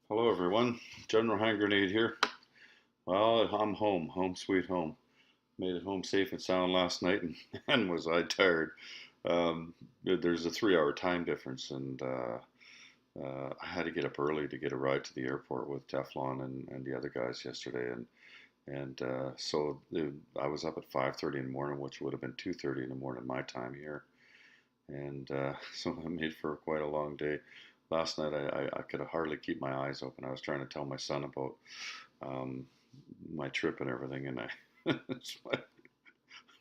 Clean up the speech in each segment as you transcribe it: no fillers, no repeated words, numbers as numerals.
Hello, everyone. General Hand Grenade here. Well, I'm home, home sweet home. Made it home safe and sound last night, and, and was I tired. There's a 3 hour time difference, and I had to get up early to get a ride to the airport with Teflon and the other guys yesterday, and I was up at 5:30 in the morning, which would have been 2:30 in the morning my time here, and so I made for quite a long day. Last night I could hardly keep my eyes open. I was trying to tell my son about um, my trip and everything, and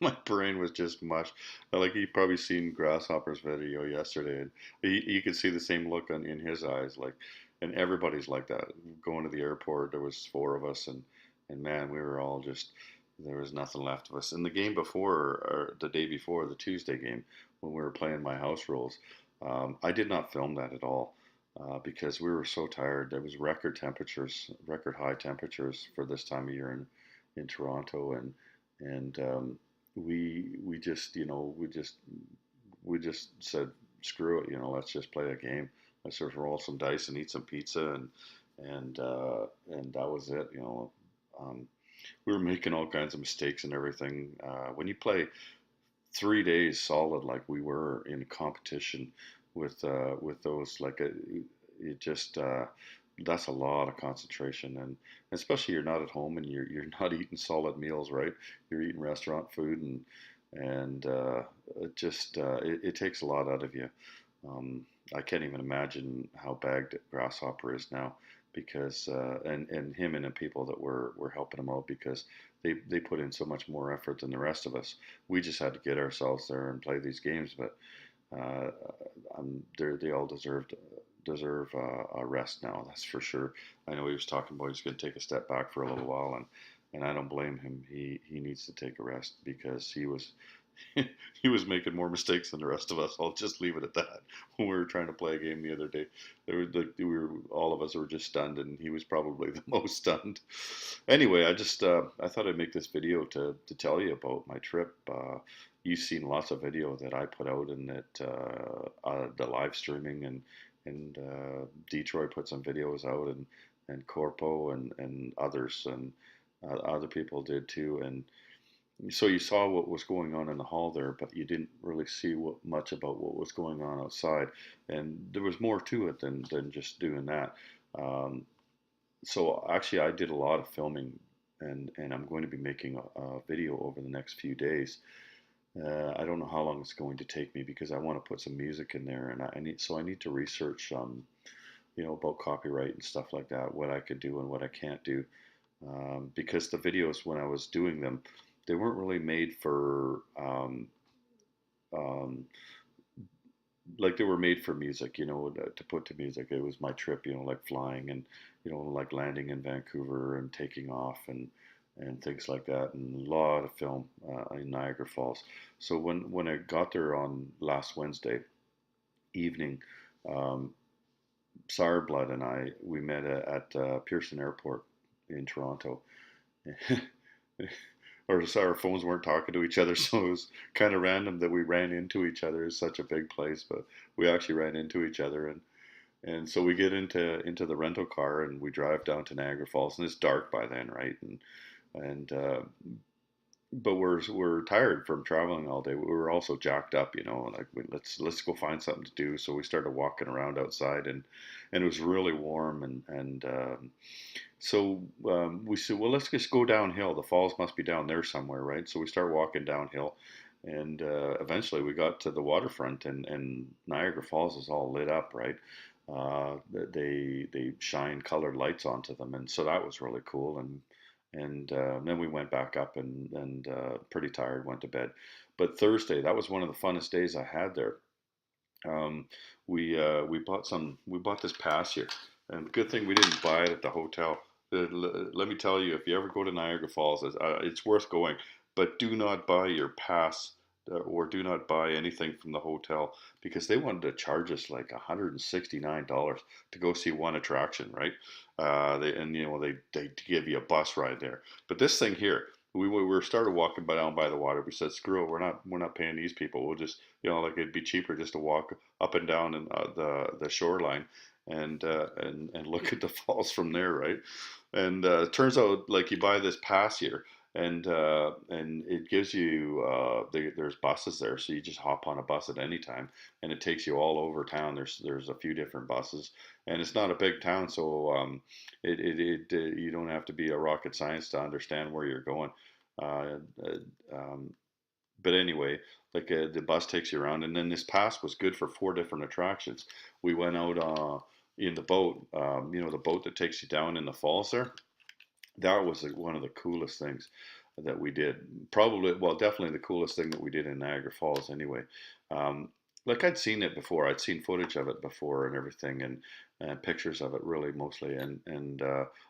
my brain was just mush. Like you probably seen Grasshopper's video yesterday, and you could see the same look in his eyes. And everybody's like that. Going to the airport, there was four of us, and man, we were all just there was nothing left of us. In the game before, or the day before, the Tuesday game, when we were playing my house rules, I did not film that at all. Because we were so tired. There was record temperatures, record high temperatures for this time of year in Toronto, and we just we just said screw it, let's just play a game. Let's just roll some dice and eat some pizza and that was it. Um, we were making all kinds of mistakes and everything. When you play 3 days solid like we were in competition with those it just that's a lot of concentration, and especially you're not at home and you're not eating solid meals, right? You're eating restaurant food, and it takes a lot out of you. I can't even imagine how bagged Grasshopper is now because and him and the people that were helping him out because they put in so much more effort than the rest of us. We just had to get ourselves there and play these games, but uh, they all deserve a rest now. That's for sure. I know he was talking about he's going to take a step back for a little while, and I don't blame him. He needs to take a rest because he was he was making more mistakes than the rest of us. I'll just leave it at that. When we were trying to play a game the other day, all of us were just stunned, and he was probably the most stunned. Anyway, I thought I'd make this video to tell you about my trip. You've seen lots of video that I put out and that the live streaming and Detroit put some videos out and Corpo and others and other people did too. And so you saw what was going on in the hall there, but you didn't really see much about what was going on outside. And there was more to it than just doing that. Um, so actually, I did a lot of filming, and I'm going to be making a video over the next few days. I don't know how long it's going to take me because I want to put some music in there, and I need to research, about copyright and stuff like that, what I could do and what I can't do, because the videos when I was doing them, they weren't really made for um, like they were made for music, to put to music. It was my trip, like flying and, like landing in Vancouver and taking off and things like that, and a lot of film in Niagara Falls. So when I got there on last Wednesday evening, um, Blood and we met at Pearson Airport in Toronto. Our phones weren't talking to each other, so it was kind of random that we ran into each other. It's such a big place, but we actually ran into each other, and so we get into the rental car and we drive down to Niagara Falls, and it's dark by then, right? And but we're tired from traveling all day. We were also jacked up, like let's go find something to do. So we started walking around outside, and it was really warm, and we said, well, let's just go downhill. The falls must be down there somewhere, right? So we start walking downhill, and eventually we got to the waterfront, and Niagara Falls is all lit up, right? They shine colored lights onto them, and so that was really cool. And then we went back up and pretty tired, went to bed. But Thursday, that was one of the funnest days I had there. Um, we bought this pass here, and good thing we didn't buy it at the hotel. Let me tell you, if you ever go to Niagara Falls, it's worth going, but do not buy your pass or do not buy anything from the hotel because they wanted to charge us like $169 to go see one attraction, right? They give you a bus ride there, but this thing here. We were started walking down by the water. We said, "Screw it, we're not paying these people. We'll just like it'd be cheaper just to walk up and down in, the shoreline and look at the falls from there, right? And it turns out like you buy this pass here, and it gives you there's buses there, so you just hop on a bus at any time, and it takes you all over town. There's a few different buses, and it's not a big town, so you don't have to be a rocket science to understand where you're going. Uh, but anyway, like the bus takes you around, and then this pass was good for four different attractions. We went out in the boat, the boat that takes you down in the falls there. That was like one of the coolest things that we did. Probably, well, definitely the coolest thing that we did in Niagara Falls. Anyway, um, like I'd seen it before. I'd seen footage of it before and everything, and pictures of it really mostly. And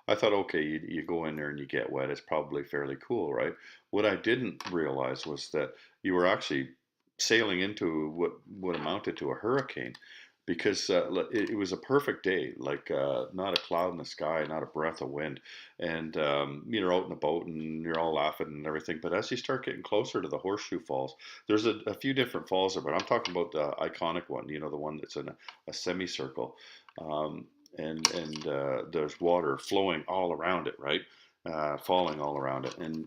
I thought, okay, you go in there and you get wet. It's probably fairly cool, right? What I didn't realize was that you were actually sailing into what amounted to a hurricane because it was a perfect day, like not a cloud in the sky, not a breath of wind, and you're out in the boat and you're all laughing and everything. But as you start getting closer to the Horseshoe Falls, there's a few different falls there, but I'm talking about the iconic one, the one that's in a semicircle, and there's water flowing all around it, right? Falling all around it, and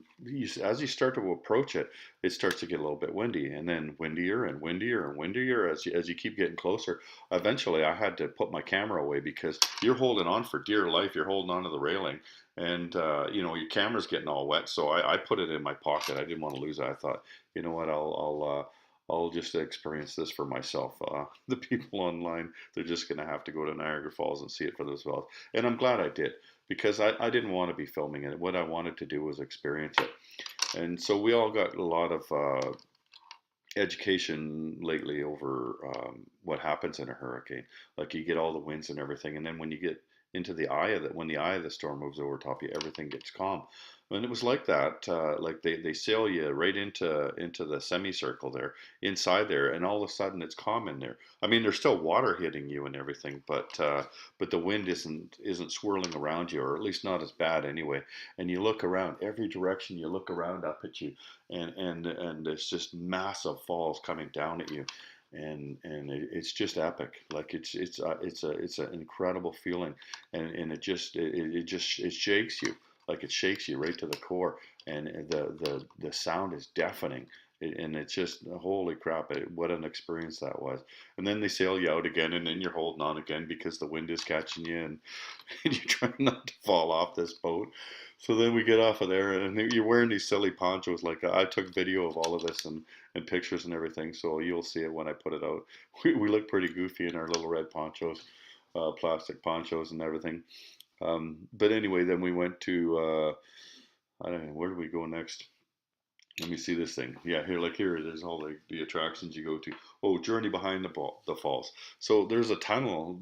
as you start to approach it, it starts to get a little bit windy, and then windier and windier and windier as you keep getting closer. Eventually, I had to put my camera away because you're holding on for dear life. You're holding on to the railing, and your camera's getting all wet. So I put it in my pocket. I didn't want to lose it. I thought, you know what, I'll just experience this for myself. The people online, they're just going to have to go to Niagara Falls and see it for themselves. And I'm glad I did because I didn't want to be filming it. What I wanted to do was experience it. And so we all got a lot of education lately over what happens in a hurricane. Like you get all the winds and everything, and then when you get into when the eye of the storm moves over top of you, everything gets calm. And it was like that. Like they sail you right into the semicircle there, inside there, and all of a sudden it's calm in there. I mean, there's still water hitting you and everything, but the wind isn't swirling around you, or at least not as bad anyway. And you look around every direction. You look around up at you, and it's just massive falls coming down at you, and it's just epic. Like it's an incredible feeling, and it shakes you, like it shakes you right to the core, and the sound is deafening. And it's just holy crap! What an experience that was. And then they sail you out again, and then you're holding on again because the wind is catching you, and you're trying not to fall off this boat. So then we get off of there, and you're wearing these silly ponchos. Like I took video of all of this and pictures and everything, so you'll see it when I put it out. We look pretty goofy in our little red ponchos, plastic ponchos and everything. But anyway, then we went to I don't know, where do we go next? Let me see this thing. Yeah, here, there's all the attractions you go to. Oh, Journey Behind the Falls. So there's a tunnel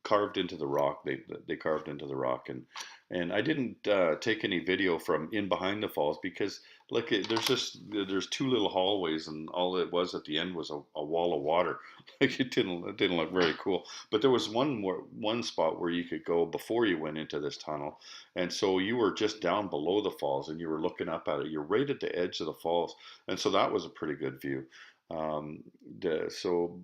carved into the rock. They carved into the rock, and I didn't take any video from in behind the falls because like there's two little hallways, and all it was at the end was a wall of water. Like it didn't look very cool. But there was one spot where you could go before you went into this tunnel, and so you were just down below the falls and you were looking up at it. You're right at the edge of the falls, and so that was a pretty good view. Um, so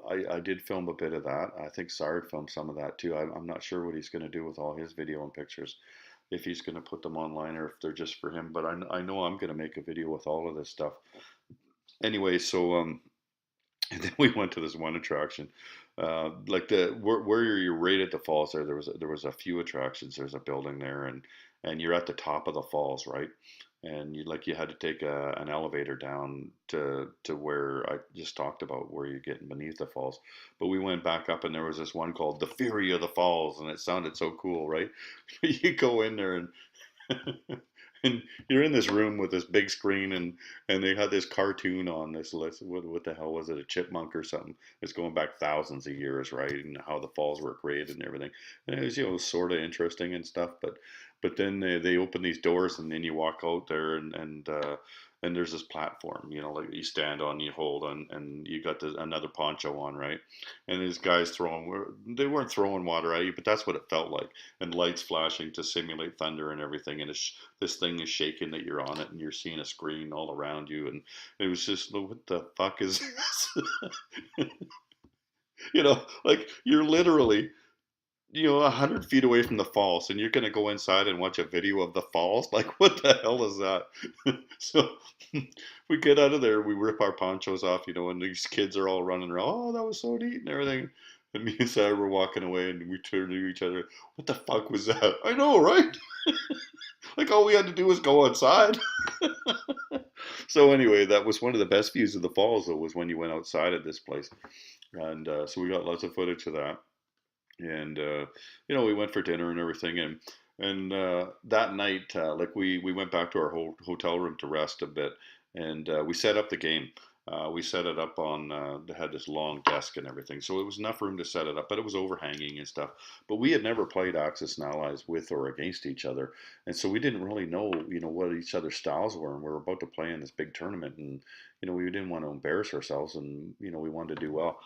I did film a bit of that. I think Sard filmed some of that too. I'm not sure what he's going to do with all his video and pictures, if he's going to put them online or if they're just for him. But I know I'm going to make a video with all of this stuff. Anyway, so and then we went to this one attraction, like where you're right at the falls. There was a few attractions. There's a building there, and you're at the top of the falls, right? And you had to take an elevator down to where I just talked about, where you're getting beneath the falls. But we went back up, and there was this one called the Fury of the Falls, and it sounded so cool, right? You go in there and and you're in this room with this big screen, and they had this cartoon on this list. What the hell was it? A chipmunk or something? It's going back thousands of years, right? And how the falls were created and everything. And it was sort of interesting and stuff. But then they open these doors, and then you walk out there, and there's this platform, like you stand on, you hold on, and you got another poncho on, right? And these guys they weren't throwing water at you, but that's what it felt like, and lights flashing to simulate thunder and everything. And this thing is shaking that you're on it, and you're seeing a screen all around you, and it was just, what the fuck is this? Like you're literally 100 feet away from the falls, and you're gonna go inside and watch a video of the falls. Like, what the hell is that? So we get out of there, we rip our ponchos off, and these kids are all running around. Oh, that was so neat and everything. And me and Sarah were walking away, and we turned to each other. What the fuck was that? I know, right? Like all we had to do was go outside. So anyway, that was one of the best views of the falls, though, was when you went outside of this place, and so we got lots of footage of that. And we went for dinner and everything, and that night, like we went back to our hotel room to rest a bit, and we set up the game. We set it up on. They had this long desk and everything, so it was enough room to set it up, but it was overhanging and stuff. But we had never played Axis and Allies with or against each other, and so we didn't really know, what each other's styles were. And we were about to play in this big tournament, and we didn't want to embarrass ourselves, and we wanted to do well.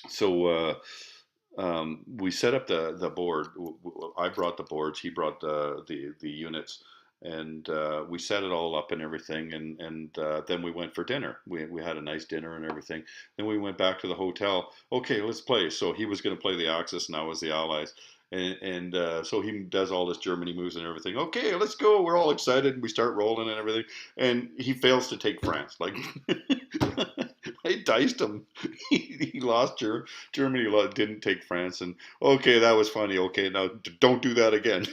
So we set up the board. I brought the boards. He brought the units, and we set it all up and everything. And then we went for dinner. We had a nice dinner and everything. Then we went back to the hotel. Okay, let's play. So he was going to play the Axis, and I was the Allies. And so he does all this Germany moves and everything. Okay, let's go. We're all excited. We start rolling and everything. And he fails to take France. Like I diced him. He lost Germany. Didn't take France. And okay, that was funny. Okay, now don't do that again.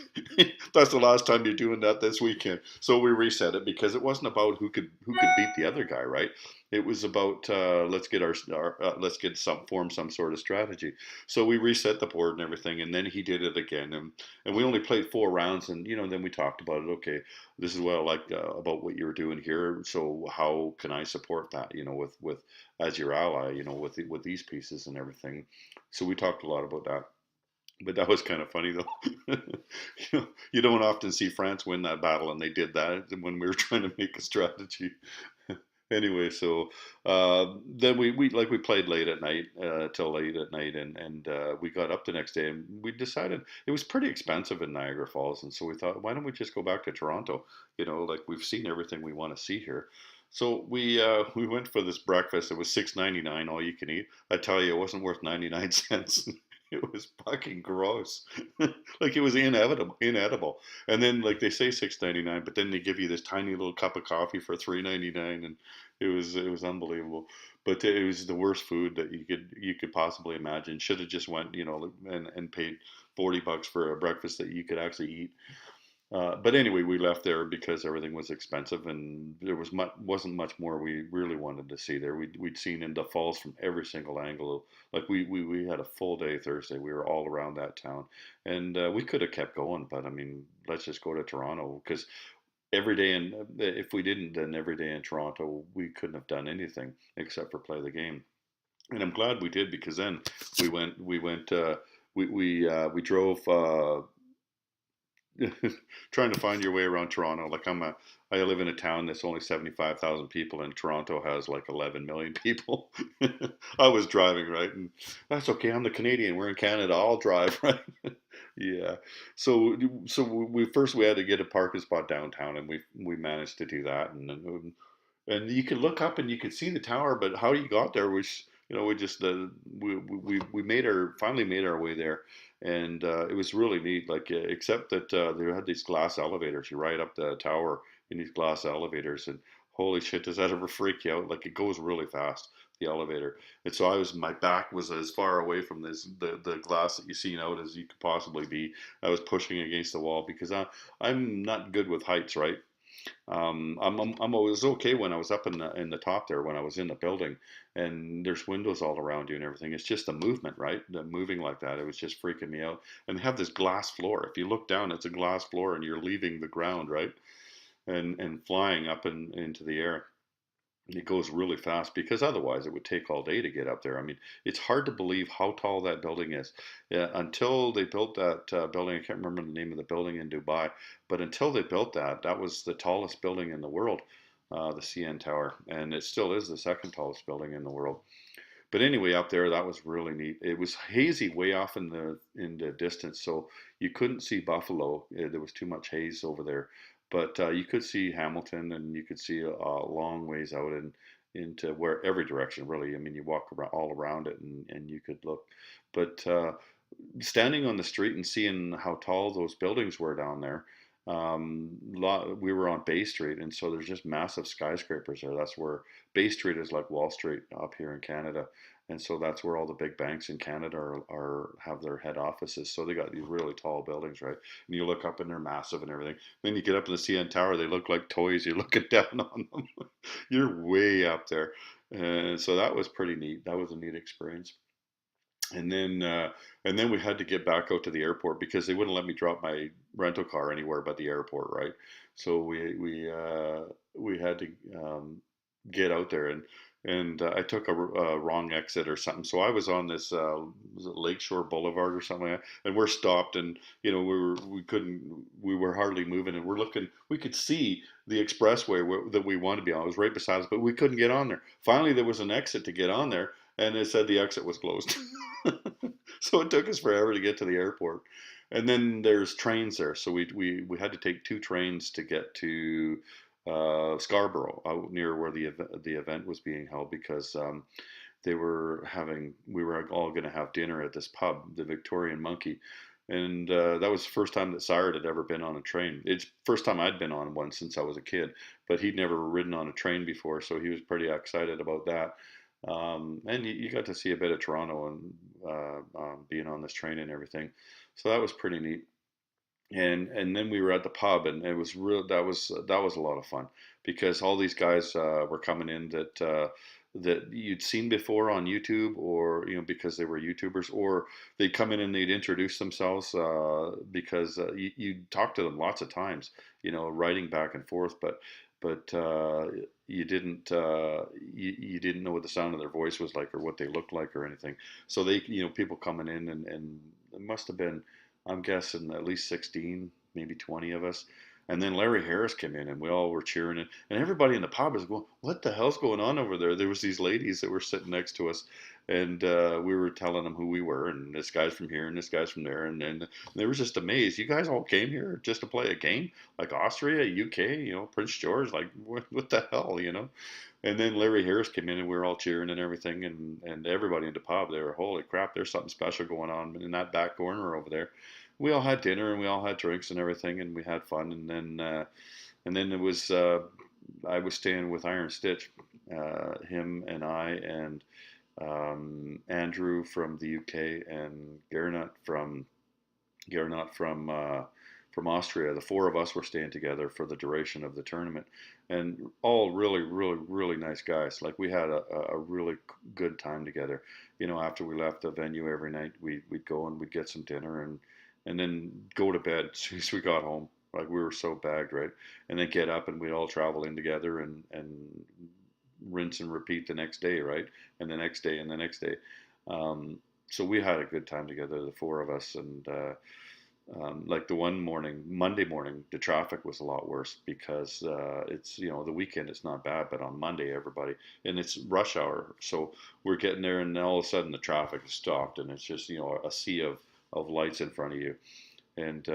That's the last time you're doing that this weekend. So we reset it because it wasn't about who could beat the other guy, right? It was about let's get let's get form some sort of strategy. So we reset the board and everything, and then he did it again, and we only played 4 rounds, and then we talked about it. Okay, this is what I like about what you're doing here. So how can I support that? With as your ally, with these pieces and everything. So we talked a lot about that. But that was kind of funny though. You don't often see France win that battle, and they did that when we were trying to make a strategy. Anyway, so then we played late at night till late at night, and we got up the next day, and we decided it was pretty expensive in Niagara Falls, and so we thought, why don't we just go back to Toronto? Like we've seen everything we want to see here. So we went for this breakfast. It was $6.99 all you can eat. I tell you, it wasn't worth 99 cents. It was fucking gross. Like it was inedible. And then like they say 6.99, but then they give you this tiny little cup of coffee for 3.99, and it was unbelievable. But it was the worst food that you could possibly imagine. Should have just went, and paid $40 for a breakfast that you could actually eat. But anyway, we left there because everything was expensive, and there wasn't much more we really wanted to see there. We'd seen into falls from every single angle. Like we had a full day Thursday. We were all around that town, and we could have kept going, but I mean, let's just go to Toronto because every day in if we didn't, then every day in Toronto we couldn't have done anything except for play the game. And I'm glad we did because then we drove. Trying to find your way around Toronto. Like I live in a town that's only 75,000 people, and Toronto has like 11 million people. I was driving, right, and that's okay. I'm the Canadian. We're in Canada. I'll drive, right? Yeah. So we had to get a parking spot downtown, and we managed to do that, and you could look up and you could see the tower, but how you got there was, we just we finally made our way there, and it was really neat. Like except that they had these glass elevators. You ride up the tower in these glass elevators, and holy shit, does that ever freak you out? Like it goes really fast, the elevator. And so my back was as far away from the glass that you see out as you could possibly be. I was pushing against the wall because I'm not good with heights, right? I'm always okay when I was up in the top there when I was in the building, and there's windows all around you and everything. It's just the movement, right? The moving like that, it was just freaking me out. And they have this glass floor. If you look down, it's a glass floor, and you're leaving the ground, right? And flying up into the air. It goes really fast because otherwise it would take all day to get up there. I mean, it's hard to believe how tall that building is. Yeah, until they built that building, I can't remember the name of the building in Dubai, but until they built that, that was the tallest building in the world, the CN Tower, and it still is the second tallest building in the world. But anyway, up there, that was really neat. It was hazy way off in the distance, so you couldn't see Buffalo. There was too much haze over there. But you could see Hamilton, and you could see a long ways out, into where every direction really. I mean, you walk around all around it, and you could look, but standing on the street and seeing how tall those buildings were down there. We were on Bay Street, and so there's just massive skyscrapers there. That's where Bay Street is like Wall Street up here in Canada, and so that's where all the big banks in Canada are have their head offices. So they got these really tall buildings, right? And you look up and they're massive and everything. Then you get up in the CN Tower, they look like toys. You're looking down on them. You're way up there, and so that was pretty neat. That was a neat experience. And then we had to get back out to the airport because they wouldn't let me drop my rental car anywhere but the airport, right? So we had to get out there, and I took a wrong exit or something. So I was on this was it Lakeshore Boulevard or something like that, and we're stopped, and we were hardly moving, and we're looking. We could see the expressway that we wanted to be on. It was right beside us, but we couldn't get on there. Finally, there was an exit to get on there, and it said the exit was closed. So it took us forever to get to the airport. And then there's trains there, so we had to take two trains to get to Scarborough, out near where the event was being held, because we were all going to have dinner at this pub, the Victorian Monkey, and that was the first time that Sired had ever been on a train. It's the first time I'd been on one since I was a kid, but he'd never ridden on a train before, so he was pretty excited about that. And you got to see a bit of Toronto and being on this train and everything, so that was pretty neat. And then we were at the pub, and it was real. That was a lot of fun because all these guys were coming in that you'd seen before on YouTube, or because they were YouTubers, or they'd come in and they'd introduce themselves because you talk to them lots of times, writing back and forth, but you didn't know what the sound of their voice was like or what they looked like or anything. So people coming in, and it must have been, I'm guessing, at least 16, maybe 20 of us. And then Larry Harris came in, and we all were cheering, and everybody in the pub was going, "What the hell's going on over there?" There was these ladies that were sitting next to us, and we were telling them who we were, and this guy's from here, and this guy's from there, and they were just amazed. You guys all came here just to play a game, like Austria, UK, Prince George, like what the hell? And then Larry Harris came in, and we were all cheering and everything, and everybody in the pub, they were, holy crap, there's something special going on in that back corner over there. We all had dinner, and we all had drinks and everything, and we had fun. And then it was I was staying with Iron Stitch, him and I, and Andrew from the UK, and Gernot from Austria. The four of us were staying together for the duration of the tournament, and all really, really, really nice guys. Like, we had a really good time together. After we left the venue every night, we'd go and we'd get some dinner, and then go to bed as soon as we got home. Like, we were so bagged, right? And then get up, and we'd all travel in together, and rinse and repeat the next day, right? And the next day, and the next day. So we had a good time together, the four of us, and like the one morning, Monday morning, the traffic was a lot worse because it's, the weekend it's not bad, but on Monday everybody, and it's rush hour, so we're getting there, and all of a sudden the traffic is stopped, and it's just, a sea of lights in front of you, and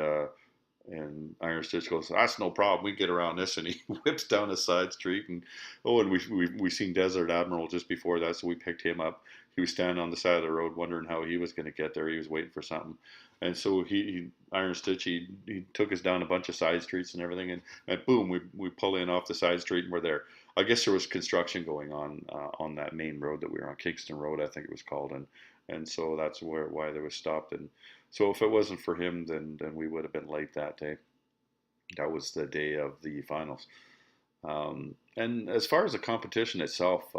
Iron Stitch goes, "That's no problem. We get around this," and he whips down a side street, and we seen Desert Admiral just before that, so we picked him up. He was standing on the side of the road, wondering how he was going to get there. He was waiting for something, and so Iron Stitch, he took us down a bunch of side streets and everything, and boom, we pull in off the side street, and we're there. I guess there was construction going on that main road that we were on, Kingston Road, I think it was called, and so that's why they was stopped. And so if it wasn't for him, then we would have been late that day. That was the day of the finals. And as far as the competition itself,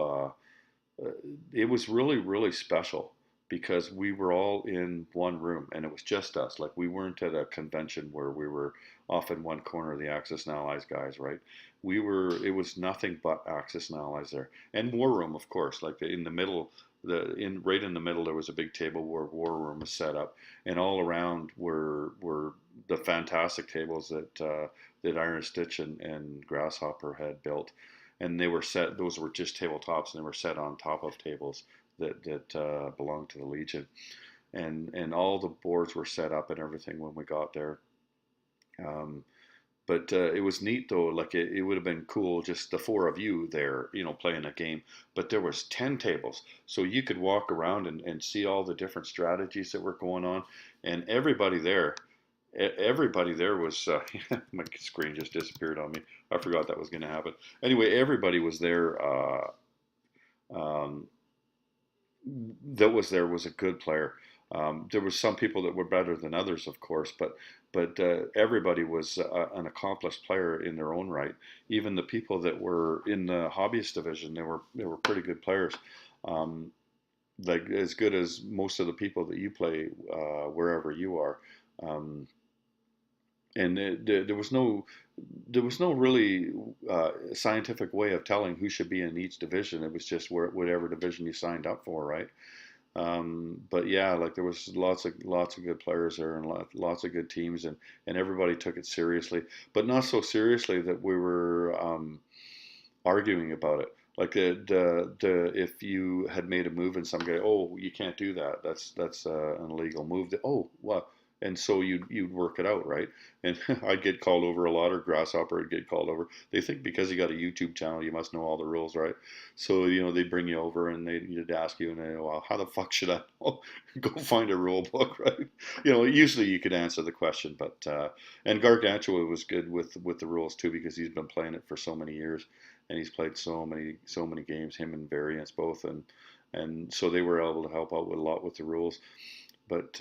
it was really, really special because we were all in one room, and it was just us. Like, we weren't at a convention where we were off in one corner of the Axis and Allies guys, right? It was nothing but Axis and Allies there. And War Room, of course, like in the middle, right in the middle, there was a big table where War Room was set up, and all around were the fantastic tables that Iron Stitch and Grasshopper had built, and they were set. Those were just tabletops, and they were set on top of tables that belonged to the Legion, and all the boards were set up and everything when we got there. Um, but it was neat though. Like it would have been cool just the four of you there, playing a game. But there was 10 tables, so you could walk around and see all the different strategies that were going on, and everybody there was. My screen just disappeared on me. I forgot that was going to happen. Anyway, everybody was there. Um, that was there was a good player. There was some people that were better than others, of course, but everybody was an accomplished player in their own right. Even the people that were in the hobbyist division, they were pretty good players. Um, like as good as most of the people that you play wherever you are. Um, and there was no really scientific way of telling who should be in each division. It was just whatever division you signed up for, right? But yeah, like there was lots of good players there and lots of good teams, and everybody took it seriously, but not so seriously that we were arguing about it. Like the if you had made a move and some guy, oh, you can't do that. That's an illegal move. Oh, what? And so you'd work it out, right? And I'd get called over a lot, or Grasshopper would get called over. They think because you got a YouTube channel, you must know all the rules, right? So they bring you over and they'd ask you, and they, well, how the fuck should I know? Go find a rule book, right? Usually you could answer the question, but and Gargantua was good with the rules too because he's been playing it for so many years and he's played so many games, him and Variants both, and so they were able to help out with a lot with the rules. But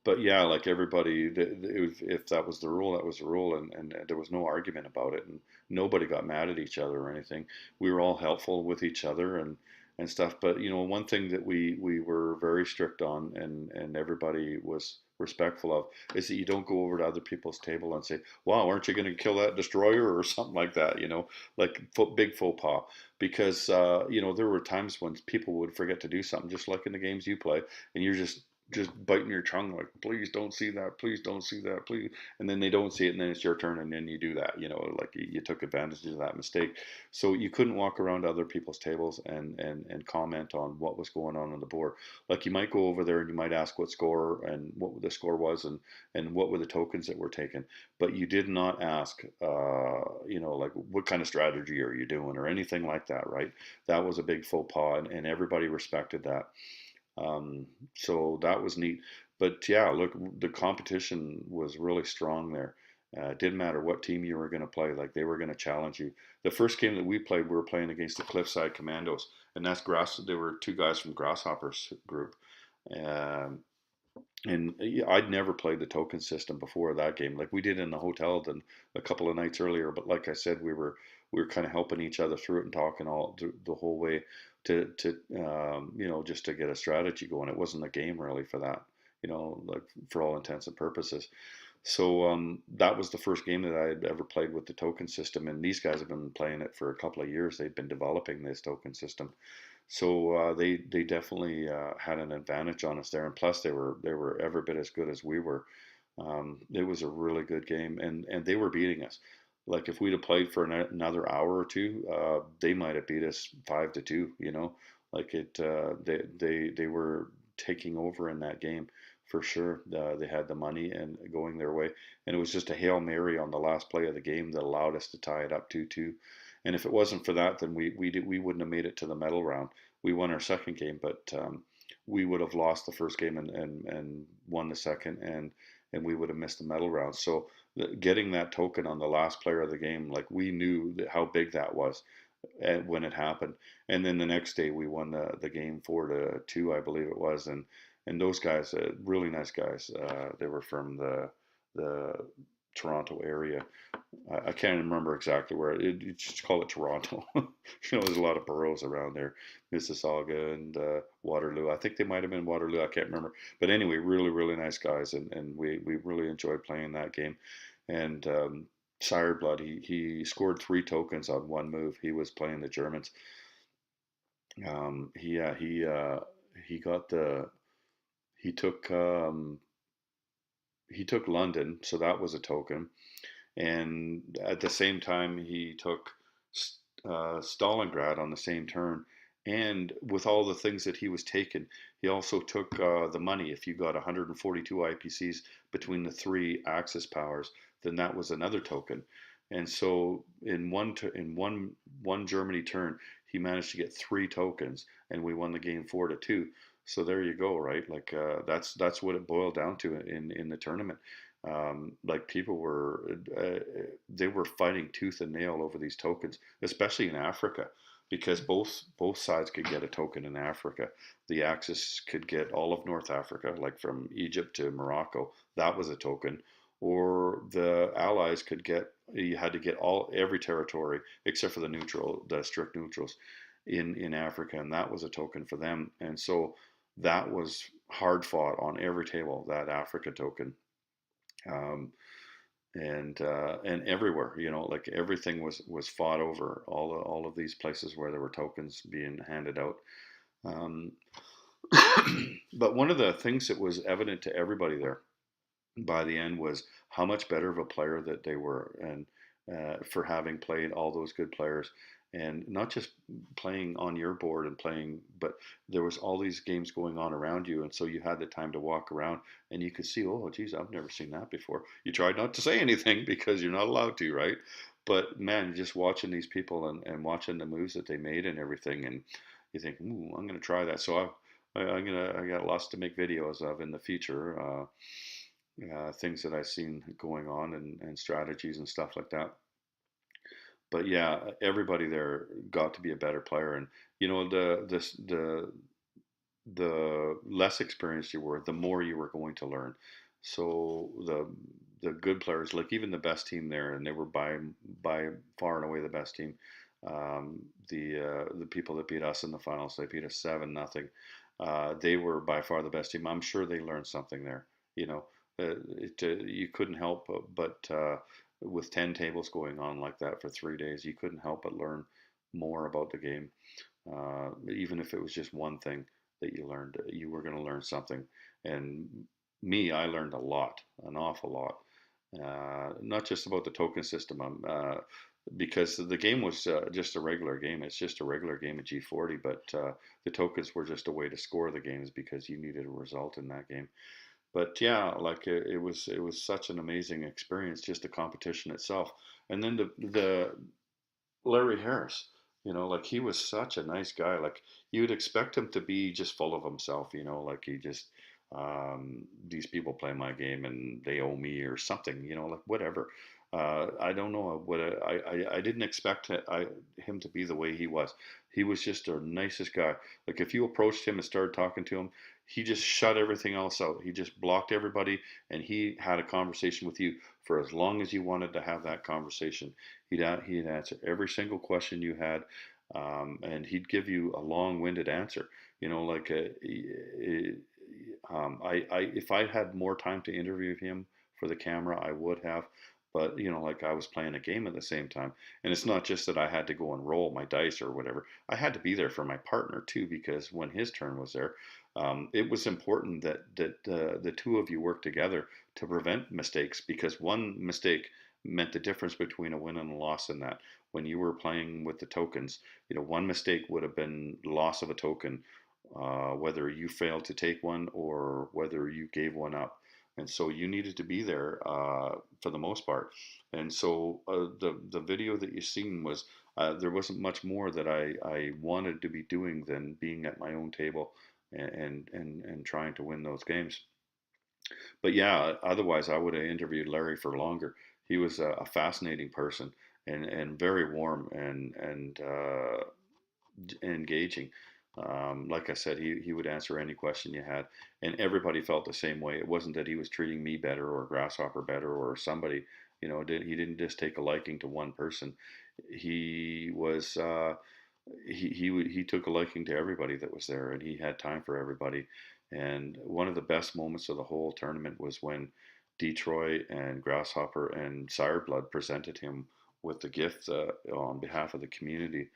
but yeah, like everybody, if that was the rule, that was the rule, and there was no argument about it, and nobody got mad at each other or anything. We were all helpful with each other and stuff. But one thing that we were very strict on, and everybody was respectful of, is that you don't go over to other people's table and say, "Wow, aren't you going to kill that destroyer?" or something like that. Like big faux pas, because there were times when people would forget to do something, just like in the games you play, and you're just biting your tongue like, please don't see that, please don't see that, please. And then they don't see it, and then it's your turn, and then you do that. Like you took advantage of that mistake. So you couldn't walk around to other people's tables and comment on what was going on the board. Like you might go over there and you might ask what score and what the score was, and what were the tokens that were taken, but you did not ask, like what kind of strategy are you doing or anything like that, right? That was a big faux pas, and everybody respected that. So that was neat. But yeah, look, the competition was really strong there. It didn't matter what team you were going to play, like they were going to challenge you. The first game that we played, we were playing against the Cliffside Commandos, and they were two guys from Grasshopper's group. Um, and yeah, I'd never played the token system before that game. Like we did in the hotel then a couple of nights earlier, but like I said, we were kind of helping each other through it and talking all the whole way to just to get a strategy going. It wasn't a game really for that, like for all intents and purposes. So that was the first game that I had ever played with the token system, and these guys have been playing it for a couple of years. They've been developing this token system, so they definitely had an advantage on us there, and plus they were every bit as good as we were. It was a really good game, and they were beating us. Like if we'd have played for another hour or two, they might have beat us 5-2. Like they were taking over in that game for sure. They had the money and going their way, and it was just a Hail Mary on the last play of the game that allowed us to tie it up 2-2. And if it wasn't for that, then we wouldn't have made it to the medal round. We won our second game, but we would have lost the first game and won the second, and we would have missed the medal round. So getting that token on the last player of the game, like we knew how big that was when it happened. And then the next day we won the game 4-2, I believe it was, and those guys, really nice guys. They were from the Toronto area. I can't remember exactly where. You just call it Toronto. There's a lot of boroughs around there, Mississauga and Waterloo. I think they might have been Waterloo. I can't remember. But anyway, really, really nice guys, and we really enjoyed playing that game. And Sire Blood, he scored 3 tokens on one move. He was playing the Germans. He got he took he took London, so that was a token. And at the same time, he took Stalingrad on the same turn, And with all the things that he was taking, he also took the money. If you got 142 IPCs between the three Axis powers, then that was another token. And so in one Germany turn, he managed to get three tokens, and we won the game 4-2. So there you go, right? Like that's what it boiled down to in the tournament. Like people were they were fighting tooth and nail over these tokens, especially in Africa, because both sides could get a token in Africa. The Axis could get all of North Africa, like from Egypt to Morocco. That was a token. Or the Allies could get, you had to get every territory except for the strict neutrals in Africa, and that was a token for them. And so that was hard fought on every table, that Africa token. Um, and everywhere, like everything was fought over, all of these places where there were tokens being handed out. um, but one of the things that was evident to everybody there by the end was how much better of a player that they were, and for having played all those good players, and not just playing on your board and playing, but there was all these games going on around you, and so you had the time to walk around and you could see, oh geez, I've never seen that before. You tried not to say anything because you're not allowed to, right? But man, just watching these people and watching the moves that they made and everything, and you think, ooh, I'm gonna try that. So I got lots to make videos of in the future. Things that I've seen going on, and strategies and stuff like that. But yeah, everybody there got to be a better player, and the less experienced you were, the more you were going to learn. So the good players, like even the best team there, and they were by far and away the best team. The people that beat us in the finals, they beat us 7-0. They were by far the best team. I'm sure they learned something there. You know, you couldn't help but with 10 tables going on like that for 3 days, you couldn't help but learn more about the game. Even if it was just one thing that you learned, you were going to learn something. And me, I learned a lot, an awful lot. Not just about the token system, because the game was just a regular game. It's just a regular game at G40, but the tokens were just a way to score the games because you needed a result in that game. But yeah, like it was such an amazing experience, just the competition itself. And then the Larry Harris, like he was such a nice guy. Like you'd expect him to be just full of himself, like he just, these people play my game and they owe me or something, like whatever. I don't know what I didn't expect him to be the way he was. He was just the nicest guy. Like if you approached him and started talking to him, he just shut everything else out. He just blocked everybody, and he had a conversation with you for as long as you wanted to have that conversation. He'd answer every single question you had, and he'd give you a long-winded answer. Like if I had more time to interview him for the camera, I would have. But like I was playing a game at the same time, and it's not just that I had to go and roll my dice or whatever. I had to be there for my partner too, because when his turn was there, it was important that the two of you work together to prevent mistakes, because one mistake meant the difference between a win and a loss in that. When you were playing with the tokens, one mistake would have been loss of a token, whether you failed to take one or whether you gave one up. And so you needed to be there for the most part. And so the video that you seen was, there wasn't much more that I wanted to be doing than being at my own table and trying to win those games. But yeah, otherwise I would have interviewed Larry for longer. He was a fascinating person, and very warm and engaging. Like I said, he would answer any question you had, and everybody felt the same way. It wasn't that he was treating me better or Grasshopper better or somebody. He didn't just take a liking to one person. He was he took a liking to everybody that was there, and he had time for everybody. And one of the best moments of the whole tournament was when Detroit and Grasshopper and Sireblood presented him with the gift on behalf of the community.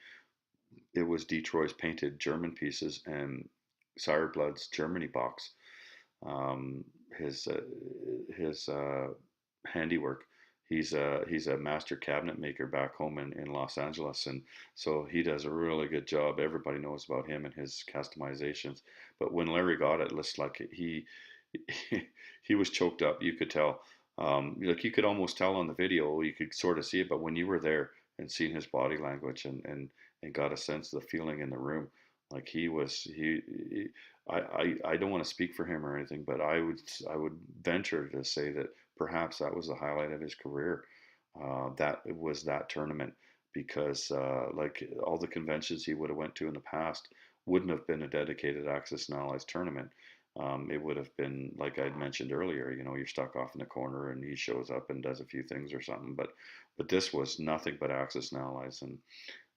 It was Detroit's painted German pieces and Sireblood's Germany box. Um, his handiwork. he's a master cabinet maker back home in Los Angeles, and so he does a really good job. Everybody knows about him and his customizations. But when Larry got it, it looks like he was choked up. You could tell. Like you could almost tell on the video. You could sort of see it, but when you were there and seen his body language and got a sense of the feeling in the room, like I don't want to speak for him or anything, but I would venture to say that perhaps that was the highlight of his career. That it was that tournament because like all the conventions he would have went to in the past wouldn't have been a dedicated Access and Allies tournament. It would have been like I'd mentioned earlier. You're stuck off in the corner and he shows up and does a few things or something. But this was nothing but Access and Allies,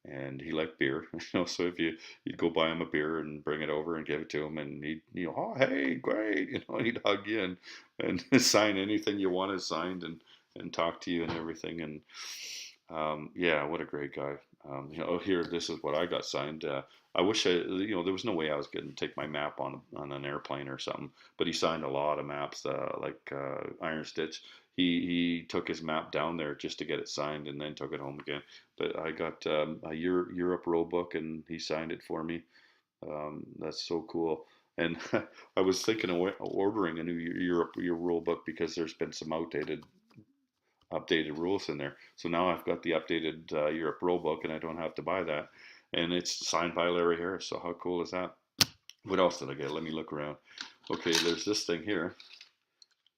and he liked beer. So if you'd go buy him a beer and bring it over and give it to him, and he'd oh hey great, he'd hug you and sign anything you wanted signed and talk to you and everything. And yeah, what a great guy. Here, this is what I got signed. I wish there was no way I was going to take my map on an airplane or something. But he signed a lot of maps, like Iron Stitch. He took his map down there just to get it signed, and then took it home again. But I got a Europe rule book, and he signed it for me. That's so cool. And I was thinking of ordering a new Europe rule book because there's been some updated rules in there. So now I've got the updated Europe rule book, and I don't have to buy that. And it's signed by Larry Harris. So how cool is that? What else did I get? Let me look around. Okay, there's this thing here.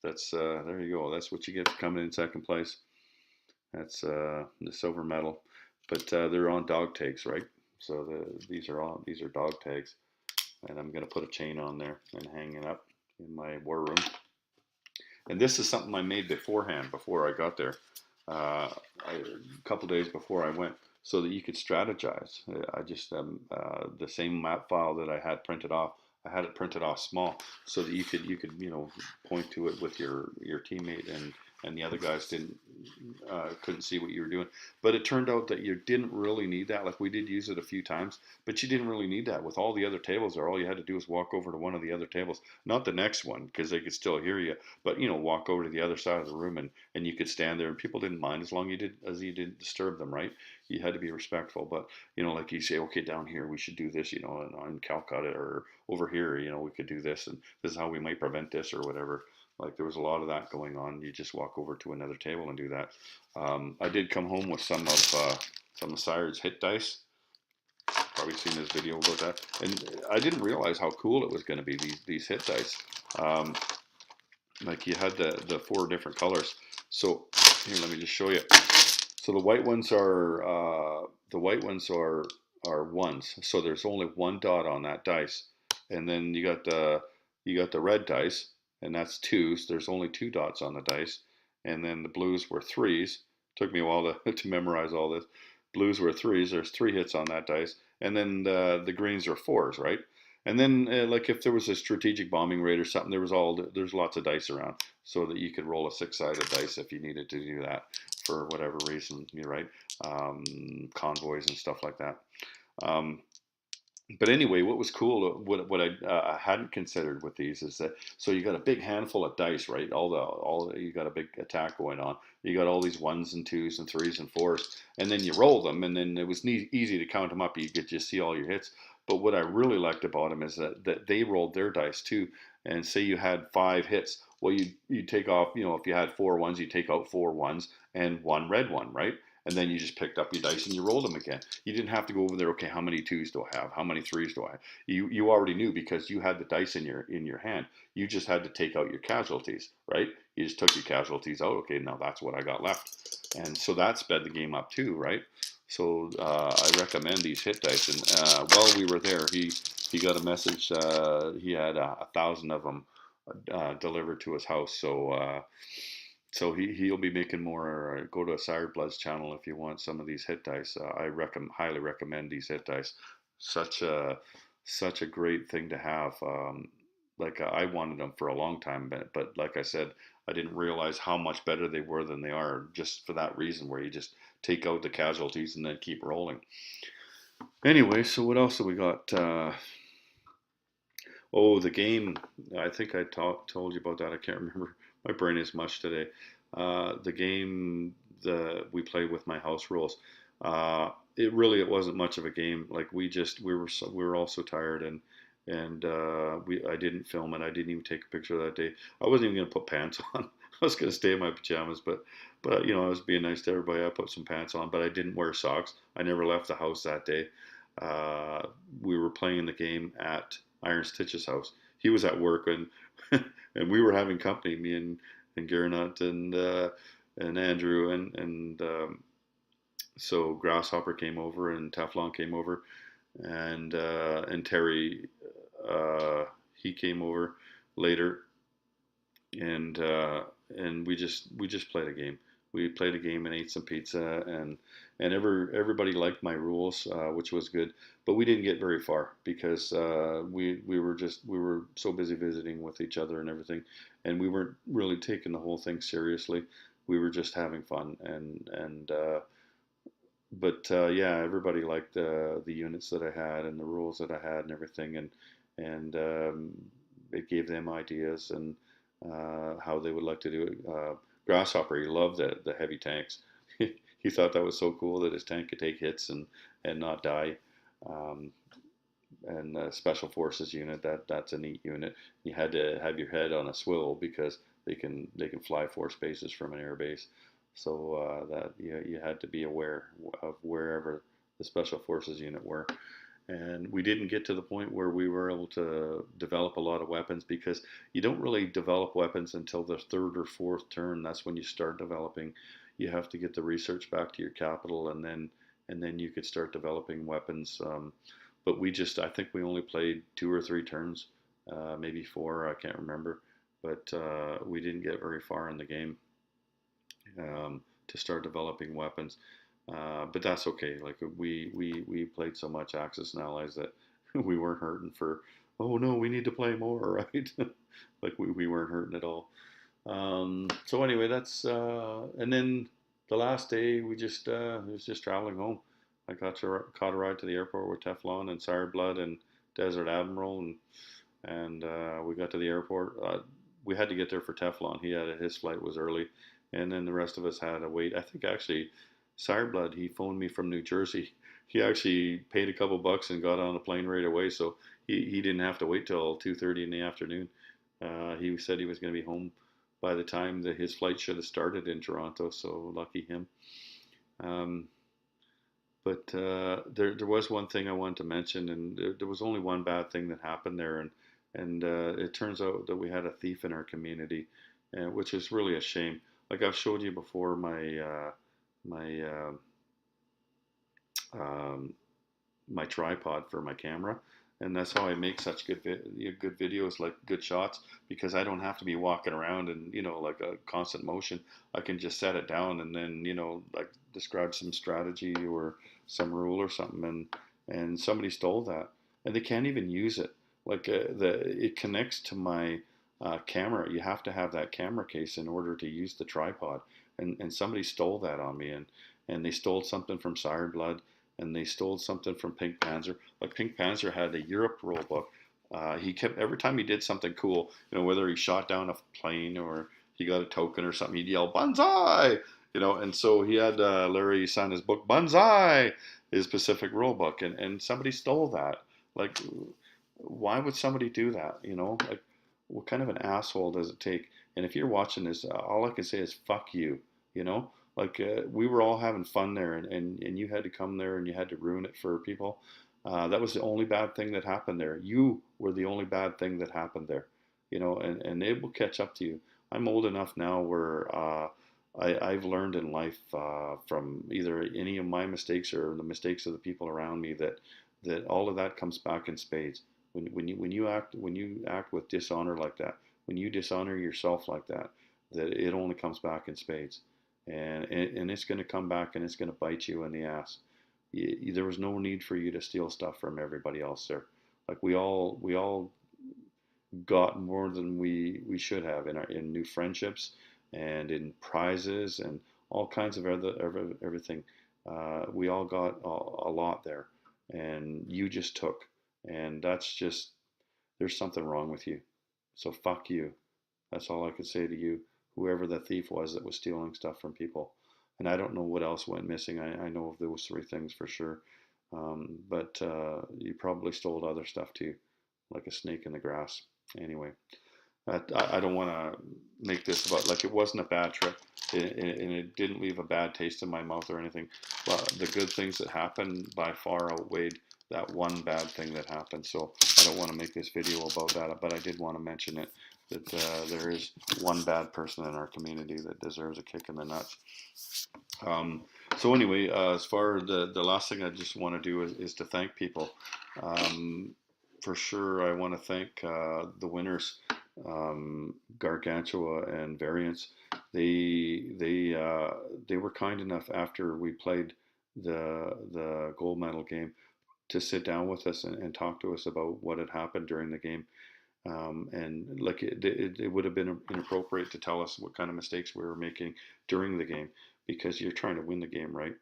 That's there you go. That's what you get for coming in second place. That's the silver medal. But they're on dog tags, right? So these are dog tags, and I'm gonna put a chain on there and hang it up in my war room. And this is something I made beforehand, before I got there, a couple days before I went, so that you could strategize. I just the same map file that I had printed off. I had it printed off small, so that you could point to it with your teammate, and the other guys couldn't see what you were doing. But it turned out that you didn't really need that. Like we did use it a few times, but you didn't really need that. With all the other tables there, all you had to do was walk over to one of the other tables, not the next one because they could still hear you, but walk over to the other side of the room, and you could stand there, and people didn't mind as long as you didn't disturb them, right? You had to be respectful, but like you say, okay, down here we should do this, in Calcutta, or over here, we could do this, and this is how we might prevent this or whatever. Like there was a lot of that going on. You just walk over to another table and do that. I did come home with some of Sired's hit dice. Probably seen this video about that. And I didn't realize how cool it was going to be, these hit dice. Like you had the 4 different colors. So here, let me just show you. So the white ones are ones. So there's only one dot on that dice. And then you got the red dice, and that's 2s. There's only 2 dots on the dice. And then the blues were 3s. Took me a while to memorize all this. Blues were 3s. There's 3 hits on that dice. And then the greens are 4s, right? And then like if there was a strategic bombing raid or something, there's lots of dice around, so that you could roll a 6-sided dice if you needed to do that for whatever reason, you're right. Convoys and stuff like that. But anyway, what was cool, what I hadn't considered with these is that, so you got a big handful of dice, right? You got a big attack going on. You got all these 1s and 2s and 3s and 4s, and then you roll them, and then it was easy to count them up. You could just see all your hits. But what I really liked about them is that they rolled their dice too. And say you had 5 hits, well, you take off, if you had 4 1s, you take out 4 1s and 1 red one, right? And then you just picked up your dice and you rolled them again. You didn't have to go over there. Okay, how many 2s do I have? How many 3s do I have? You already knew because you had the dice in your hand. You just had to take out your casualties, right? You just took your casualties out. Okay, now that's what I got left, and so that sped the game up too, right? So I recommend these hit dice. And while we were there, he got a message. He had 1,000 of them delivered to his house. So he'll be making more. Go to a Sired Bloods channel if you want some of these hit dice. I highly recommend these hit dice. Such a great thing to have. Like I wanted them for a long time, but like I said, I didn't realize how much better they were than they are, just for that reason, where you just take out the casualties and then keep rolling. Anyway, so what else have we got? Oh, the game. I think I told you about that. I can't remember. My brain is mush today. the game we played with my house rules. It wasn't much of a game. Like we were all so tired, and I didn't film it. I didn't even take a picture that day. I wasn't even gonna put pants on. I was gonna stay in my pajamas, but I was being nice to everybody. I put some pants on, but I didn't wear socks. I never left the house that day. Uh, we were playing the game at Iron Stitch's house. He was at work, and and we were having company. Me and Gernot and Andrew and so Grasshopper came over and Teflon came over and Terry uh, he came over later and we just played a game. We played a game and ate some pizza and everybody liked my rules, which was good. But we didn't get very far because we were so busy visiting with each other and everything, and we weren't really taking the whole thing seriously. We were just having fun and but yeah, everybody liked the units that I had and the rules that I had and everything, and it gave them ideas and how they would like to do it. Grasshopper, he loved the heavy tanks. He thought that was so cool that his tank could take hits and not die. Um, and Special Forces unit, that's a neat unit. You had to have your head on a swivel because they can fly 4 spaces from an air base. So that you had to be aware of wherever the Special Forces unit were. And we didn't get to the point where we were able to develop a lot of weapons because you don't really develop weapons until the third or fourth turn. That's when you start developing. You have to get the research back to your capital, and then you could start developing weapons. But I think we only played 2 or 3 turns, maybe 4. I can't remember, but we didn't get very far in the game to start developing weapons. But that's okay. Like we played so much Axis and Allies that we weren't hurting for. Oh no, we need to play more, right? Like we weren't hurting at all. So anyway, that's and then the last day it was just traveling home. I caught a ride to the airport with Teflon and Sire Blood and Desert Admiral and we got to the airport. We had to get there for Teflon. His flight was early, and then the rest of us had to wait. I think actually, Sireblood, he phoned me from New Jersey. He actually paid a couple bucks and got on a plane right away, so he didn't have to wait till 2:30 in the afternoon. He said he was going to be home by the time that his flight should have started in Toronto. So lucky him. Um, but there was one thing I wanted to mention, and there was only one bad thing that happened there, and it turns out that we had a thief in our community, which is really a shame. Like I've showed you before, my um, my tripod for my camera, and that's how I make such good videos, like good shots, because I don't have to be walking around and like a constant motion. I can just set it down and then like describe some strategy or some rule or something, and somebody stole that, and they can't even use it. Like it connects to my camera. You have to have that camera case in order to use the tripod, and somebody stole that on me, and they stole something from Sire Blood, and they stole something from Pink Panzer. Like Pink Panzer had a Europe rule book. He kept every time he did something cool, whether he shot down a plane or he got a token or something, he'd yell "Banzai!" And so he had Larry sign his book "Banzai," his Pacific rule book, and somebody stole that. Like, why would somebody do that? Like, what kind of an asshole does it take? And if you're watching this, all I can say is fuck you. Like we were all having fun there, and you had to come there and you had to ruin it for people. That was the only bad thing that happened there. You were the only bad thing that happened there, and it will catch up to you. I'm old enough now where I've learned in life from either any of my mistakes or the mistakes of the people around me that all of that comes back in spades. When you act with dishonor like that, when you dishonor yourself like that, that it only comes back in spades, and it's going to come back and it's going to bite you in the ass. There was no need for you to steal stuff from everybody else there. Like we all got more than we should have in new friendships and in prizes and all kinds of everything. We all got a lot there, and you just took, and that's just there's something wrong with you. So fuck you. That's all I could say to you, whoever the thief was that was stealing stuff from people. And I don't know what else went missing. I know of those three things for sure. But you probably stole other stuff too, like a snake in the grass. Anyway, I don't want to make this about, like, it wasn't a bad trip, and it didn't leave a bad taste in my mouth or anything. But the good things that happened by far outweighed that one bad thing that happened. So I don't want to make this video about that, but I did want to mention it, that there is one bad person in our community that deserves a kick in the nuts. Um, so anyway, as far as the last thing I just want to do is to thank people. Um, for sure, I want to thank the winners, Gargantua and Variance. They were kind enough after we played the gold medal game to sit down with us and talk to us about what had happened during the game. And like it would have been inappropriate to tell us what kind of mistakes we were making during the game, because you're trying to win the game, right?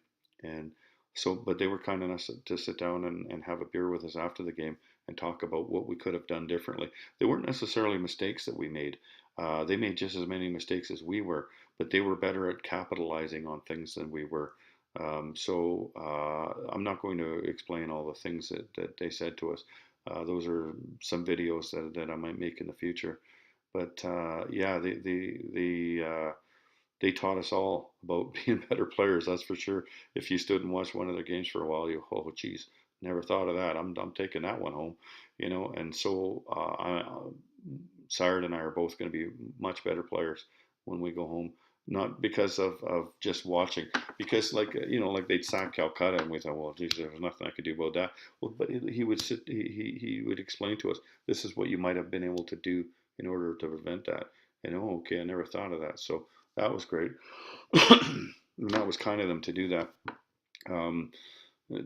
And so, but they were kind enough to sit down and have a beer with us after the game and talk about what we could have done differently. They weren't necessarily mistakes that we made. They made just as many mistakes as we were, but they were better at capitalizing on things than we were. I'm not going to explain all the things that they said to us. Those are some videos that I might make in the future. But yeah, they taught us all about being better players. That's for sure. If you stood and watched one of their games for a while, you, oh geez, never thought of that. I'm taking that one home, you know. And so Sard and I are both going to be much better players when we go home. Not because of just watching, because like like they'd sack Calcutta, and we thought, well, geez, there's nothing I could do about that. Well, but he would sit, he would explain to us, this is what you might have been able to do in order to prevent that. And oh, okay, I never thought of that. So that was great. And that was kind of them to do that. Um,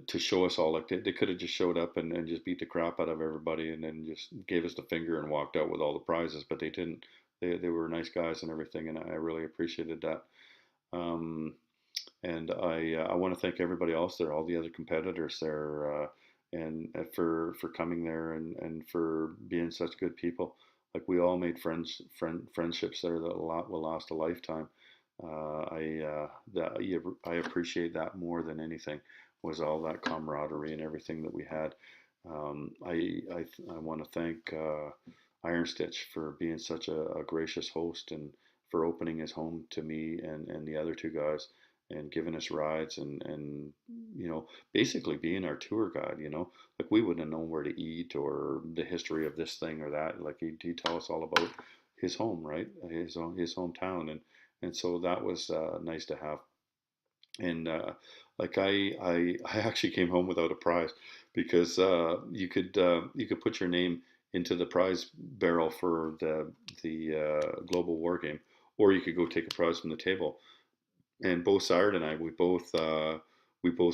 to show us all, like they could have just showed up and just beat the crap out of everybody and then just gave us the finger and walked out with all the prizes, but they didn't. They were nice guys and everything, and I really appreciated that. Um, and I want to thank everybody else there, all the other competitors there, and for coming there and for being such good people. Like we all made friendships there that will last a lifetime. I appreciate that more than anything, was all that camaraderie and everything that we had. I want to thank Iron Stitch for being such a gracious host and for opening his home to me and the other two guys and giving us rides and basically being our tour guide. Like we wouldn't have known where to eat or the history of this thing or that. Like he'd tell us all about his home, right? His hometown, and so that was nice to have. And like I actually came home without a prize, because you could put your name into the prize barrel for the global war game, or you could go take a prize from the table. And both Sard and I, we both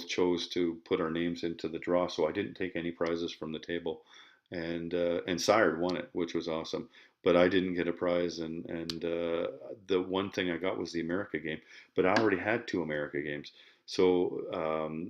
chose to put our names into the draw. So I didn't take any prizes from the table, and Sard won it, which was awesome. But I didn't get a prize, and the one thing I got was the America game. But I already had two America games. So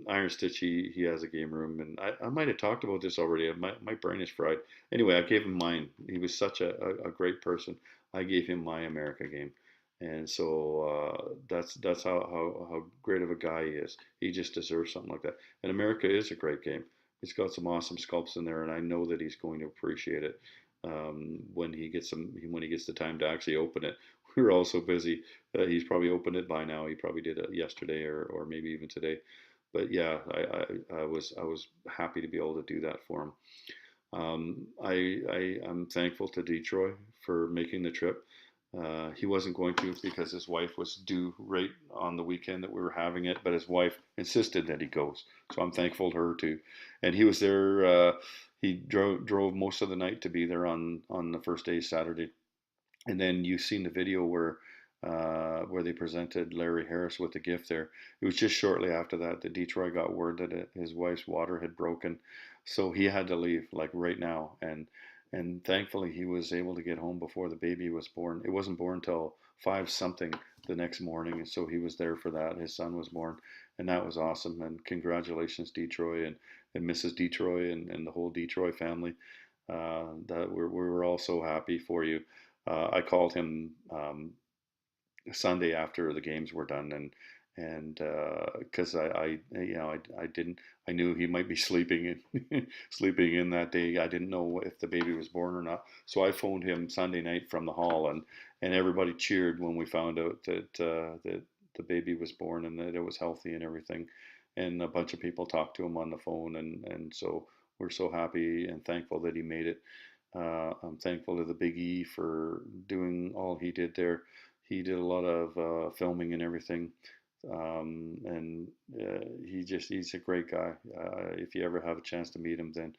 Iron Stitch, he has a game room, and I might have talked about this already. My brain is fried. Anyway, I gave him mine. He was such a great person. I gave him my America game. And so that's how great of a guy he is. He just deserves something like that. And America is a great game. He's got some awesome sculpts in there, and I know that he's going to appreciate it when he gets the time to actually open it. We were all so busy. He's probably opened it by now. He probably did it yesterday or maybe even today. But yeah, I was happy to be able to do that for him. I'm thankful to Detroit for making the trip. He wasn't going to, because his wife was due right on the weekend that we were having it, but his wife insisted that he goes. So I'm thankful to her too. And he was there. He drove most of the night to be there on the first day, Saturday. And then you've seen the video where they presented Larry Harris with the gift there. It was just shortly after that that Detroit got word that his wife's water had broken, so he had to leave like right now. And thankfully he was able to get home before the baby was born. It wasn't born till 5 something the next morning, and so he was there for that. His son was born, and that was awesome. And congratulations, Detroit, and Mrs. Detroit, and the whole Detroit family. That we were all so happy for you. I called him Sunday after the games were done, and because I didn't, I knew he might be sleeping in sleeping in that day. I didn't know if the baby was born or not, so I phoned him Sunday night from the hall, and everybody cheered when we found out that the baby was born and that it was healthy and everything, and a bunch of people talked to him on the phone, and so we're so happy and thankful that he made it. I'm thankful to the Big E for doing all he did there. He did a lot of filming and everything, and he's a great guy. If you ever have a chance to meet him, then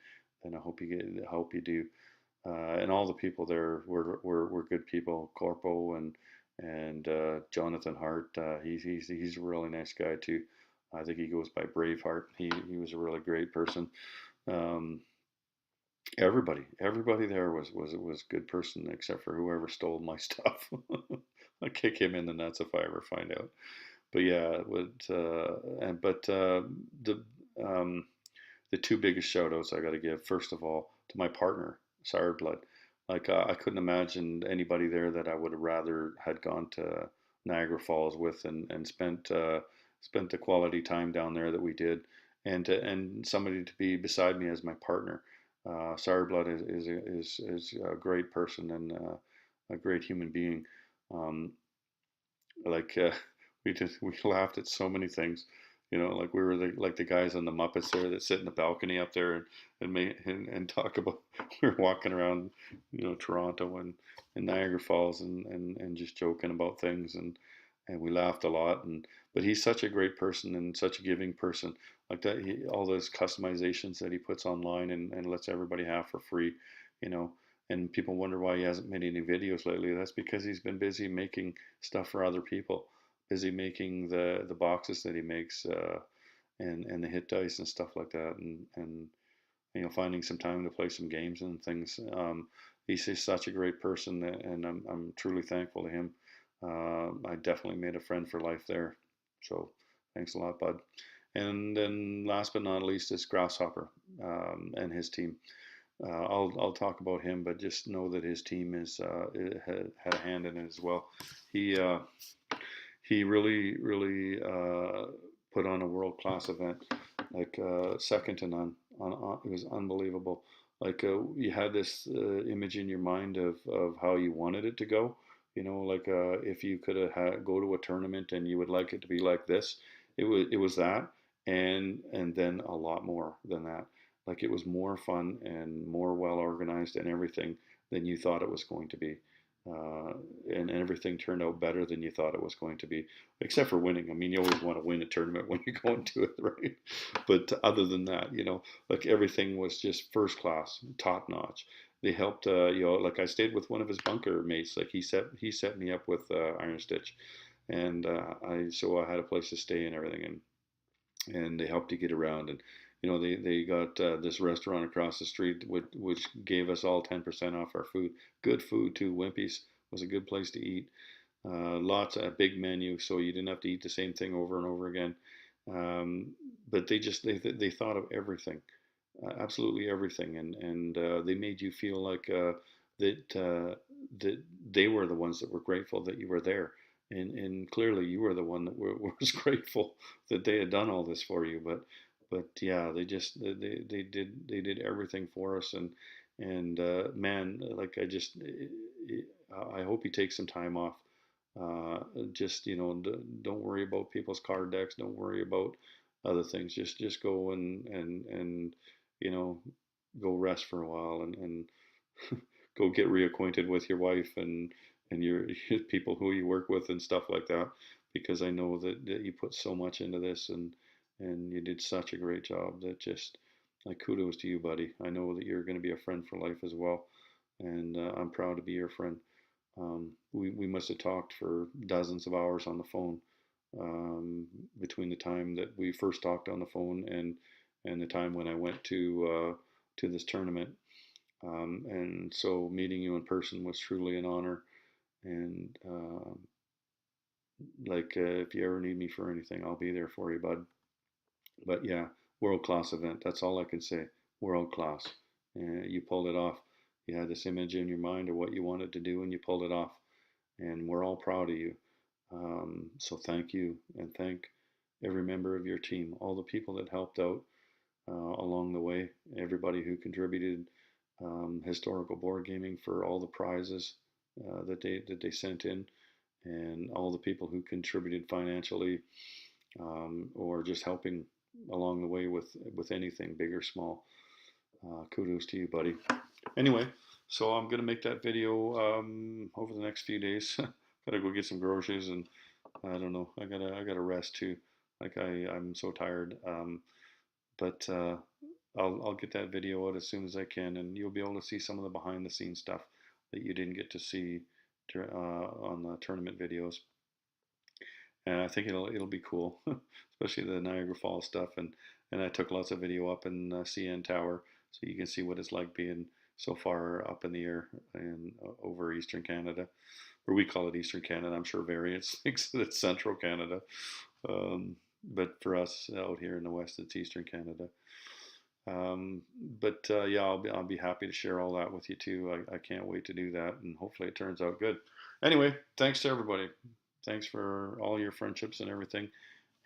I hope you do. And all the people there were good people. Corpo and Jonathan Hart. He's a really nice guy too. I think he goes by Braveheart. He was a really great person. Um, everybody there was a good person except for whoever stole my stuff. I'll kick him in the nuts if I ever find out. But yeah, the um, the two biggest shout outs I got to give, first of all, to my partner, Sour Blood. Like, I couldn't imagine anybody there that I would have rather had gone to Niagara Falls with and spent the quality time down there that we did, and somebody to be beside me as my partner. Sour Blood is a great person and a great human being. Um, like we laughed at so many things, like we were like the guys on the Muppets there that sit in the balcony up there and talk about. We were walking around, Toronto and Niagara Falls and just joking about things, and we laughed a lot. And but he's such a great person and such a giving person, like that. All those customizations that he puts online and lets everybody have for free, you know. And people wonder why he hasn't made any videos lately. That's because he's been busy making stuff for other people, busy making the boxes that he makes, and the hit dice and stuff like that, and finding some time to play some games and things. He's just such a great person, and I'm truly thankful to him. I definitely made a friend for life there. So thanks a lot, bud. And then last but not least is Grasshopper, and his team. I'll talk about him, but just know that his team had a hand in it as well. He uh, he really put on a world class event, like second to none. It was unbelievable. Like you had this image in your mind of how you wanted it to go. Like if you could have go to a tournament and you would like it to be like this, it was that, and then a lot more than that. Like it was more fun and more well organized and everything than you thought it was going to be. Uh, and everything turned out better than you thought it was going to be, except for winning. I mean, you always want to win a tournament when you go into it, right? But other than that, like everything was just first class, top notch. They helped, like I stayed with one of his bunker mates. Like he set me up with Iron Stitch, and I had a place to stay and everything, and they helped you get around. And they got this restaurant across the street which gave us all 10% off our food. Good food too. Wimpy's was a good place to eat. Lots of a big menu, so you didn't have to eat the same thing over and over again. But they thought of everything, absolutely everything, and they made you feel like that they were the ones that were grateful that you were there, and clearly you were the one that was grateful that they had done all this for you. But yeah, they did everything for us, and man, like I hope he takes some time off. Just don't worry about people's card decks. Don't worry about other things. Just go and you know go rest for a while and go get reacquainted with your wife and your people who you work with and stuff like that. Because I know that you put so much into this and you did such a great job. That just like kudos to you, buddy. I know that you're going to be a friend for life as well, and I'm proud to be your friend. We must have talked for dozens of hours on the phone, between the time that we first talked on the phone and the time when I went to this tournament. And so meeting you in person was truly an honor. And if you ever need me for anything, I'll be there for you, bud. But yeah, world class event. That's all I can say. World class. You pulled it off. You had this image in your mind of what you wanted to do, and you pulled it off. And we're all proud of you. So thank you, and thank every member of your team, all the people that helped out along the way, everybody who contributed, historical board gaming for all the prizes that they sent in, and all the people who contributed financially, or just helping along the way with anything big or small. Kudos to you, buddy. Anyway, so I'm gonna make that video over the next few days. Gotta go get some groceries, and I don't know. I gotta rest too. Like I'm so tired. But I'll get that video out as soon as I can, and you'll be able to see some of the behind the scenes stuff that you didn't get to see on the tournament videos. And I think it'll be cool, especially the Niagara Falls stuff. And I took lots of video up in CN Tower, so you can see what it's like being so far up in the air and over Eastern Canada, or we call it Eastern Canada. I'm sure variants thinks that it's Central Canada, but for us out here in the West, it's Eastern Canada. But yeah, I'll be happy to share all that with you too. I can't wait to do that, and hopefully it turns out good. Anyway, thanks to everybody. Thanks for all your friendships and everything.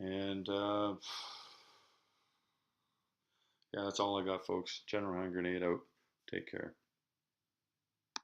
And yeah, that's all I got, folks. General Hand Grenade out. Take care.